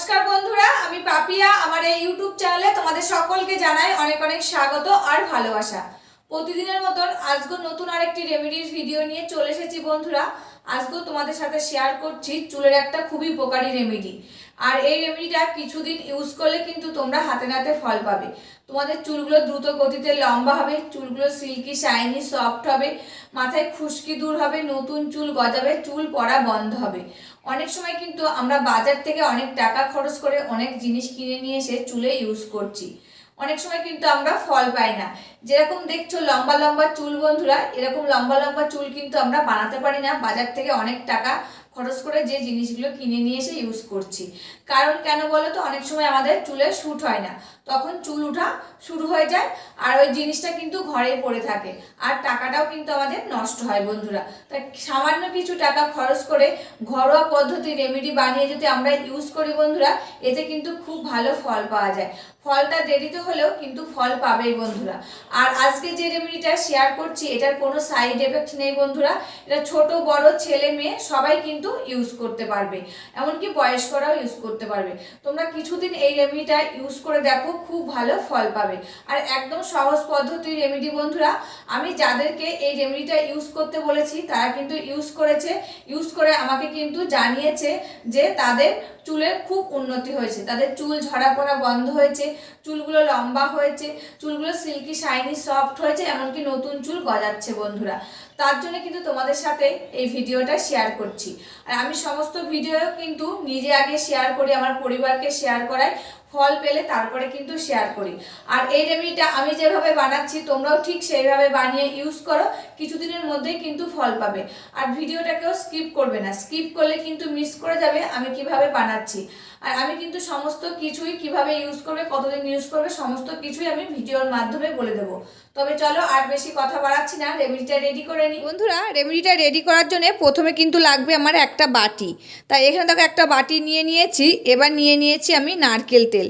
নমস্কার বন্ধুরা, আমি পাপিয়া। আমার এই ইউটিউব চ্যানেলে তোমাদের সকলকে জানাই অনেক অনেক স্বাগত আর ভালোবাসা। প্রতিদিনের মতন আজকেও নতুন আরেকটি রেমেডির ভিডিও নিয়ে চলে এসেছি বন্ধুরা। আজকেও তোমাদের সাথে শেয়ার করছি চুলের একটা খুবই উপকারী রেমেডি। আর এই রেমেডিটা কিছুদিন ইউজ করলে কিন্তু তোমরা হাতে নাতে ফল পাবে। তোমাদের চুলগুলো দ্রুত গতিতে লম্বা হবে, চুলগুলো সিল্কি শাইনি সফট হবে, মাথায় খুশকি দূর হবে, নতুন চুল গজাবে, চুল পড়া বন্ধ হবে। অনেক সময় কিন্তু আমরা বাজার থেকে অনেক টাকা খরচ করে অনেক জিনিস কিনে নিয়ে এসে চুলে ইউজ করছি, অনেক সময় কিন্তু আমরা ফল পাই না। যেরকম দেখছো লম্বা লম্বা চুল বন্ধুরা, এরকম লম্বা লম্বা চুল কিন্তু আমরা বানাতে পারি না বাজার থেকে অনেক টাকা খরচ করে যে জিনিসগুলো কিনে নিয়ে এসে ইউজ করছি। কারণ কেন বলো তো, অনেক সময় আমাদের চুলে শ্যুট হয় না, তখন চুল ওঠা শুরু হয়ে যায় আর ওই জিনিসটা কিন্তু ঘরেই পড়ে থাকে আর টাকাটাও কিন্তু আমাদের নষ্ট হয় বন্ধুরা। তাই সামান্য কিছু টাকা খরচ করে ঘরোয়া পদ্ধতি রেমেডি বানিয়ে যদি আমরা ইউজ করি বন্ধুরা, এতে কিন্তু খুব ভালো ফল পাওয়া যায়। ফলটা দেরিতে হলেও কিন্তু ফল পাবেই বন্ধুরা। আর আজকে যে রেমেডিটা শেয়ার করছি এটার কোনো সাইড এফেক্ট নেই বন্ধুরা। এটা ছোট বড় ছেলে মেয়ে সবাই কিন্তু ইউজ করতে পারবে, এমনকি বয়স্করাও ইউজ করতে পারবে। তোমরা কিছুদিন এই রেমেডিটা ইউজ করে দেখো, খুব ভালো ফল পাবে। আর একদম সহজ পদ্ধতির রেমেডি বন্ধুরা। আমি যাদেরকে এই রেমেডিটা ইউজ করতে বলেছি তারা কিন্তু ইউজ করেছে, ইউজ করে আমাকে কিন্তু জানিয়েছে যে তাদের চুলের খুব উন্নতি হয়েছে, তাদের চুল ঝরা পড়া বন্ধ হয়েছে, চুলগুলো লম্বা হয়েছে, চুলগুলো সিল্কি শাইনি সফট হয়েছে, এমনকি নতুন চুল গজাচ্ছে বন্ধুরা। তার জন্য কিন্তু তোমাদের সাথে এই ভিডিওটা শেয়ার করছি। আর আমি সমস্ত ভিডিও কিন্তু নিজে আগে শেয়ার করি, আমার পরিবারকে শেয়ার করাই, ফল পেলে তারপরে কিন্তু শেয়ার করি। আর এই রেমেডিটা আমি যেভাবে বানাচ্ছি তোমরাও ঠিক সেইভাবে বানিয়ে ইউজ করো, কিছুদিনের মধ্যেই কিন্তু ফল পাবে। আর ভিডিওটাকেও স্কিপ করবে না, স্কিপ করলে কিন্তু মিস করে যাবে আমি কিভাবে বানাচ্ছি। আর আমি কিন্তু সমস্ত কিছুই কিভাবে ইউজ করবে, কতদিন ইউজ করবে, সমস্ত কিছুই আমি ভিডিওর মাধ্যমে বলে দেবো। তবে চলো আর বেশি কথা বাড়াচ্ছি না, রেমেডিটা রেডি করে নিই বন্ধুরা। রেমেডিটা রেডি করার জন্য প্রথমে কিন্তু লাগবে আমার একটা বাটি। তাই এখানে দেখো একটা বাটি নিয়ে নিয়েছি। এবার নিয়ে নিয়েছি আমি নারকেল তেল।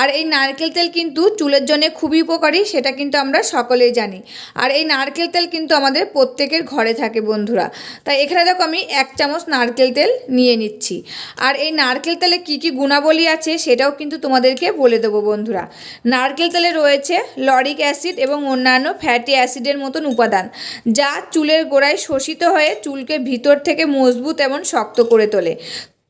আর এই নারকেল তেল কিন্তু চুলের জন্য খুবই উপকারী, সেটা কিন্তু আমরা সকলেই জানি। আর এই নারকেল তেল কিন্তু আমাদের প্রত্যেকের ঘরে থাকে বন্ধুরা। তাই এখানে দেখো আমি 1 চামচ নারকেল তেল নিয়ে নিচ্ছি। আর এই নারকেল তেলে কী কী গুণাবলী আছে সেটাও কিন্তু তোমাদেরকে বলে দেবো বন্ধুরা। নারকেল তেলে রয়েছে লরিক অ্যাসিড এবং অন্যান্য ফ্যাটি অ্যাসিডের মতন উপাদান, যা চুলের গোড়ায় শোষিত হয়ে চুলকে ভিতর থেকে মজবুত এবং শক্ত করে তোলে,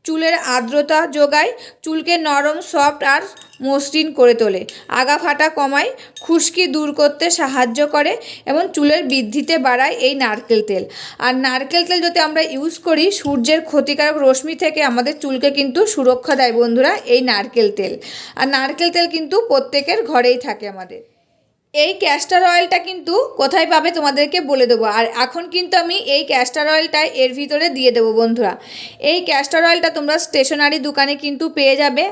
চুলের আর্দ্রতা যোগায়, চুলকে নরম সফট আর মসৃণ করে তোলে, আগা ফাটা কমায়, খুশকি দূর করতে সাহায্য করে এবং চুলের বৃদ্ধিতে বাড়ায় এই নারকেল তেল। আর নারকেল তেল যদি আমরা ইউজ করি, সূর্যের ক্ষতিকারক রশ্মি থেকে আমাদের চুলকে কিন্তু সুরক্ষা দেয় বন্ধুরা এই নারকেল তেল। আর নারকেল তেল কিন্তু প্রত্যেকের ঘরেই থাকে আমাদের। এই ক্যাস্টর অয়েলটা কিন্তু কোথায় পাবে তোমাদেরকে বলে দেবো। আর এখন কিন্তু আমি এই ক্যাস্টর অয়েলটা এর ভিতরে দিয়ে দেবো বন্ধুরা। এই ক্যাস্টর অয়েলটা তোমরা স্টেশনারি দোকানে কিন্তু পেয়ে যাবে,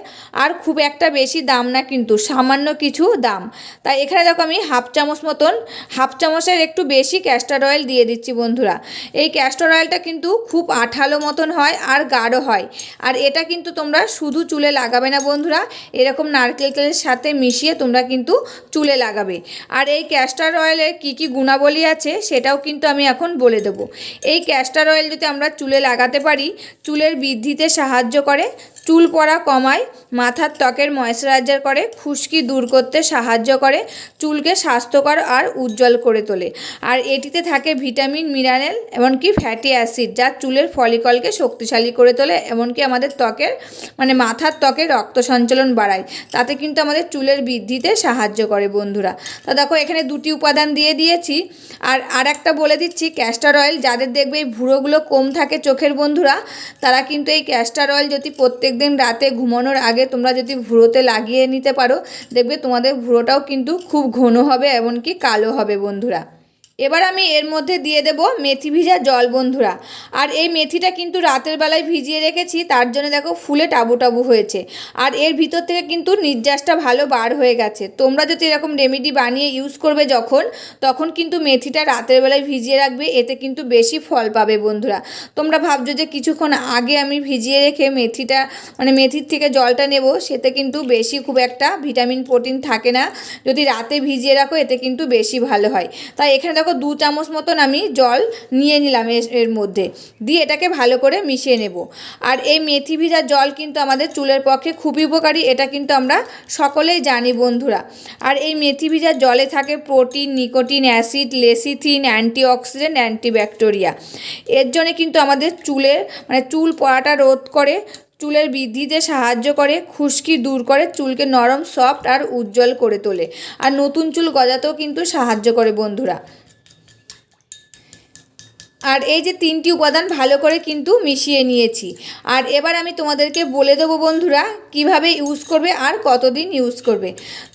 আর খুব একটা বেশি দাম না, কিন্তু সামান্য কিছু দাম। তাই এখানে দেখো আমি হাফ চামচের একটু বেশি ক্যাস্টর অয়েল দিয়ে দিচ্ছি বন্ধুরা। এই ক্যাস্টর অয়েলটা কিন্তু খুব আঠালো মতন হয় আর গাঢ় হয়। আর এটা কিন্তু তোমরা শুধু চুলে লাগাবে না বন্ধুরা, এরকম নারকেল তেলের সাথে মিশিয়ে তোমরা কিন্তু চুলে লাগাবে। আর এই ক্যাস্টর অয়েলের কী কী গুণাবলী আছে সেটাও কিন্তু আমি এখন বলে দেবো। এই ক্যাস্টর অয়েল যদি আমরা চুলে লাগাতে পারি, চুলের বৃদ্ধিতে সাহায্য করে, চুল পড়া কমায়, মাথার ত্বকের ময়েশ্চারাইজার করে, খুশকি দূর করতে সাহায্য করে, চুলকে স্বাস্থ্যকর আর উজ্জ্বল করে তোলে। আর এটিতে থাকে ভিটামিন, মিনারেল, এমনকি ফ্যাটি অ্যাসিড, যা চুলের ফলিকলকে শক্তিশালী করে তোলে, এমনকি আমাদের ত্বকের মাথার ত্বকে রক্ত সঞ্চালন বাড়ায়, তাতে কিন্তু আমাদের চুলের বৃদ্ধিতে সাহায্য করে বন্ধুরা। তা দেখো এখানে 2টি উপাদান দিয়ে দিয়েছি। আর একটা বলে দিচ্ছি, ক্যাস্টর অয়েল যাদের দেখবে এই ভুঁড়োগুলো কম থাকে চোখের বন্ধুরা, তারা কিন্তু এই ক্যাস্টর অয়েল যদি প্রত্যেক দিন রাতে ঘুমানোর আগে তোমরা যদি ভুঁড়োতে লাগিয়ে নিতে পারো, দেখবে তোমাদের ভুঁড়োটাও কিন্তু খুব ঘন হবে, এমনকি কালো হবে বন্ধুরা। এবার আমি এর মধ্যে দিয়ে দেব মেথি ভিজা জল বন্ধুরা। আর এই মেথিটা কিন্তু রাতের বেলায় ভিজিয়ে রেখেছি, তার জন্য দেখো ফুলে টাবু টাবু হয়েছে। আর এর ভিতর থেকে কিন্তু নির্যাসটা ভালো বার হয়ে গেছে। তোমরা যদি এরকম রেমেডি বানিয়ে ইউজ করবে তখন কিন্তু মেথিটা রাতের বেলায় ভিজিয়ে রাখবে, এতে কিন্তু বেশি ফল পাবে বন্ধুরা। তোমরা ভাবছো যে কিছুক্ষণ আগে আমি ভিজিয়ে রেখে মেথির থেকে জলটা নেব, সেতে কিন্তু বেশি খুব একটা ভিটামিন প্রোটিন থাকে না। যদি রাতে ভিজিয়ে রাখো এতে কিন্তু বেশি ভালো হয়। তাই এখানে দেখো দেখো 2 চামচ মতন আমি জল নিয়ে নিলাম এর মধ্যে, দিয়ে এটাকে ভালো করে মিশিয়ে নেব। আর এই মেথি ভিজা জল কিন্তু আমাদের চুলের পক্ষে খুবই উপকারী, এটা কিন্তু আমরা সকলেই জানি বন্ধুরা। আর এই মেথি ভিজা জলে থাকে protein, nicotine, acid, lecithin, antioxidant, অ্যান্টিব্যাকটেরিয়া। এর জন্য কিন্তু আমাদের চুলের চুল পড়াটা রোধ করে, চুলের বৃদ্ধিতে সাহায্য করে, খুশকি দূর করে, চুলকে নরম, সফট আর উজ্জ্বল করে তোলে। আর নতুন চুল গজাতেও কিন্তু সাহায্য করে বন্ধুরা। আর এই যে 3টি উপাদান ভালো করে কিন্তু মিশিয়ে নিয়েছি। আর এবার আমি তোমাদেরকে বলে দেবো বন্ধুরা কিভাবে ইউজ করবে আর কতদিন ইউজ করবে।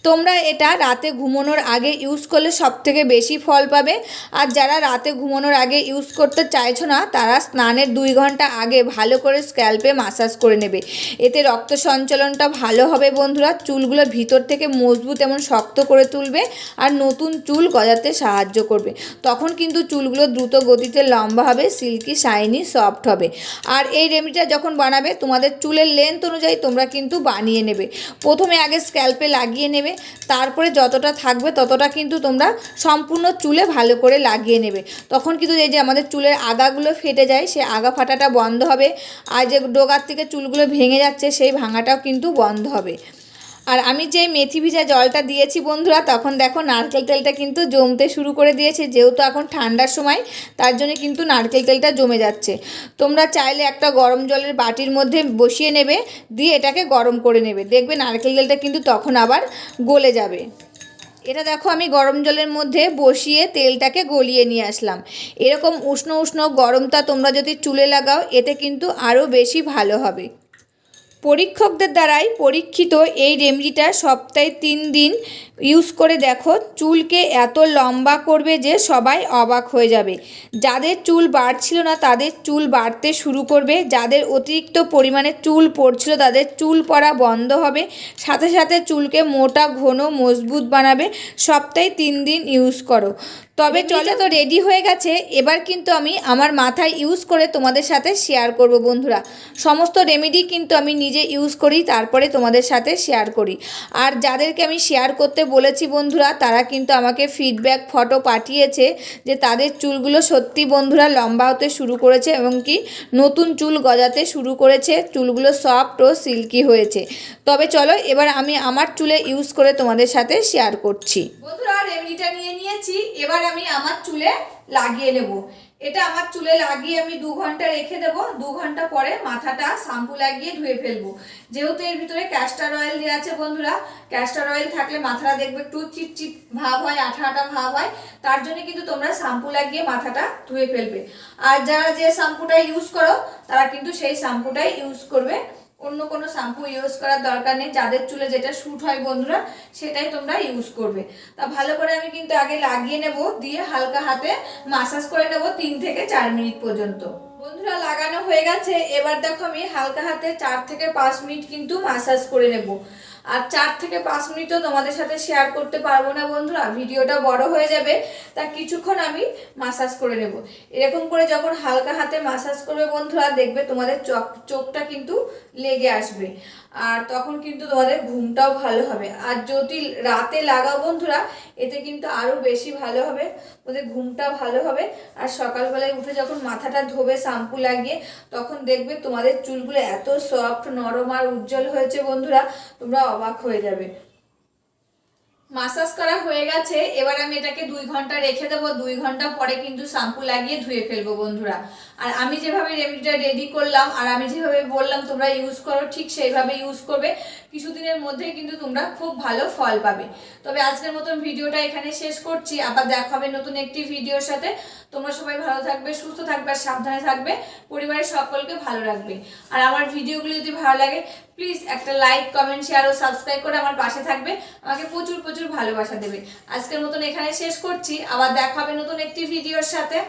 তোমরা এটা রাতে ঘুমানোর আগে ইউজ করলে সবথেকে বেশি ফল পাবে। আর যারা রাতে ঘুমানোর আগে ইউজ করতে চাইছো না, তারা স্নানের 2 ঘন্টা আগে ভালো করে স্ক্যাল্পে মাসাজ করে নেবে। এতে রক্ত সঞ্চালনটা ভালো হবে বন্ধুরা, চুলগুলো ভিতর থেকে মজবুত এবং শক্ত করে তুলবে আর নতুন চুল গজাতে সাহায্য করবে। তখন কিন্তু চুলগুলো দ্রুত গতিতে লম্বা হবে, সিল্কি, শাইনি, সফট হবে। আর এই রেমেডিটা যখন বানাবে তোমাদের চুলের লেন্থ অনুযায়ী তোমরা কিন্তু বানিয়ে নেবে। প্রথমে আগে স্ক্যাল্পে লাগিয়ে নেবে, তারপরে যতটা থাকবে ততটা কিন্তু তোমরা সম্পূর্ণ চুলে ভালো করে লাগিয়ে নেবে। তখন কিন্তু এই যে আমাদের চুলের আগাগুলো ফেটে যায়, সেই আগা ফাটাটা বন্ধ হবে। আর যে ডোগার থেকে চুলগুলো ভেঙে যাচ্ছে, সেই ভাঙাটাও কিন্তু বন্ধ হবে। আর আমি যে মেথি ভিজা জলটা দিয়েছি বন্ধুরা, তখন দেখো নারকেল তেলটা কিন্তু জমতে শুরু করে দিয়েছে। যেহেতু এখন ঠান্ডার সময়, তার জন্য কিন্তু নারকেল তেলটা জমে যাচ্ছে। তোমরা চাইলে একটা গরম জলের বাটির মধ্যে বসিয়ে নেবে, দিয়ে এটাকে গরম করে নেবে। দেখবে নারকেল তেলটা কিন্তু তখন আবার গলে যাবে। এটা দেখো আমি গরম জলের মধ্যে বসিয়ে তেলটাকে গলিয়ে নিয়ে আসলাম। এরকম উষ্ণ উষ্ণ গরমটা তোমরা যদি চুলে লাগাও, এতে কিন্তু আরও বেশি ভালো হবে। পরীক্ষকদের দ্বারাই পরীক্ষিত এই রেমেডিটা সপ্তাহে 3 দিন ইউজ করে দেখো, চুলকে এত লম্বা করবে যে সবাই অবাক হয়ে যাবে। যাদের চুল বাড়ছিল না তাদের চুল বাড়তে শুরু করবে, যাদের অতিরিক্ত পরিমাণে চুল পড়ছিল তাদের চুল পড়া বন্ধ হবে, সাথে সাথে চুলকে মোটা, ঘন, মজবুত বানাবে। সপ্তাহে 3 দিন ইউজ করো। তবে চলো, তো রেডি হয়ে গেছে। এবার কিন্তু আমি আমার মাথায় ইউজ করে তোমাদের সাথে শেয়ার করব বন্ধুরা। সমস্ত রেমেডি কিন্তু আমি নিজে ইউজ করি, তারপরে তোমাদের সাথে শেয়ার করি। আর যাদেরকে আমি শেয়ার করতে বলেছি বন্ধুরা, তারা কিন্তু আমাকে ফিডব্যাক ফটো পাঠিয়েছে যে তাদের চুলগুলো সত্যি বন্ধুরা লম্বা হতে শুরু করেছে এবং কি নতুন চুল গজাতে শুরু করেছে, চুলগুলো সফট ও সিল্কি হয়েছে। তবে চলো, এবার আমি আমার চুলে ইউজ করে তোমাদের সাথে শেয়ার করছি। বন্ধুরা রেমেডিটা নিয়ে নিয়েছি, এবার আমি আমার চুলে লাগিয়ে নেব। এটা আমার চুলে লাগিয়ে আমি 2 ঘন্টা রেখে দেবো। 2 ঘন্টা পরে মাথাটা শ্যাম্পু লাগিয়ে ধুয়ে ফেলবো। যেহেতু এর ভিতরে ক্যাস্টর অয়েল দেওয়া আছে বন্ধুরা, ক্যাস্টর অয়েল থাকলে মাথাটা দেখবে একটু চিটচিট ভাব হয়, আঠা আঠা ভাব হয়। তার জন্য কিন্তু তোমরা শ্যাম্পু লাগিয়ে মাথাটা ধুয়ে ফেলবে। আর যারা যে শ্যাম্পুটা ইউজ করো তারা কিন্তু সেই শ্যাম্পুটাই ইউজ করবে, অন্য কোনো শ্যাম্পু ইউজ করার দরকার নেই। যাদের চুলে যেটা শ্যুট হয় বন্ধুরা, সেটাই তোমরা ইউজ করবে। তা ভালো করে আমি কিন্তু আগে লাগিয়ে নেব, দিয়ে হালকা হাতে মাসাজ করে নেব 3 থেকে 4 মিনিট পর্যন্ত। বন্ধুরা লাগানো হয়ে গেছে। এবার দেখো আমি হালকা হাতে 4 থেকে 5 মিনিট কিন্তু মাসাজ করে নেব। আর 4 থেকে 5 মিনিটও তোমাদের সাথে শেয়ার করতে পারবো না বন্ধুরা, ভিডিওটা বড় হয়ে যাবে। তা কিছুক্ষণ আমি মাসাজ করে নেব। এরকম করে যখন হালকা হাতে মাসাজ করবে বন্ধুরা, দেখবে তোমাদের চোখটা কিন্তু লেগে আসবে। আর তখন কিন্তু তোমাদের ঘুমটাও ভালো হবে। আর যদি রাতে লাগাও বন্ধুরা, এতে কিন্তু আরও বেশি ভালো হবে, ওদের ঘুমটা ভালো হবে। আর সকালবেলায় উঠে যখন মাথাটা ধোবে শ্যাম্পু লাগিয়ে, তখন দেখবে তোমাদের চুলগুলো এত সফট, নরম আর উজ্জ্বল হয়েছে বন্ধুরা, তোমরা অবাক হয়ে যাবে। মাসাজ করা হয়ে গেছে। এবার আমি এটাকে 2 ঘন্টা রেখে দেবো। 2 ঘন্টা পরে কিন্তু শ্যাম্পু লাগিয়ে ধুয়ে ফেলবো বন্ধুরা। আর আমি যেভাবে রেমেডিটা রেডি করলাম আর আমি যেভাবে বললাম তোমরা ইউজ করো, ঠিক সেইভাবে ইউজ করবে। কিছুদিনের মধ্যেই কিন্তু তোমরা খুব ভালো ফল পাবে। তবে আজকের মতন ভিডিওটা এখানে শেষ করছি। আবার দেখা হবে নতুন একটি ভিডিওর সাথে। তোমরা সবাই ভালো থাকবে, সুস্থ থাকবে আর সাবধানে থাকবে। পরিবারের সকলকে ভালো রাখবে। আর আমার ভিডিওগুলো যদি ভালো লাগে, প্লিজ একটা লাইক, কমেন্ট, শেয়ার ও সাবস্ক্রাইব করে আমার পাশে থাকবে। আমাকে প্রচুর প্রচুর ভালোবাসা দেবে। আজকের মতন এখানে শেষ করছি। আবার দেখা হবে নতুন একটি ভিডিওর সাথে।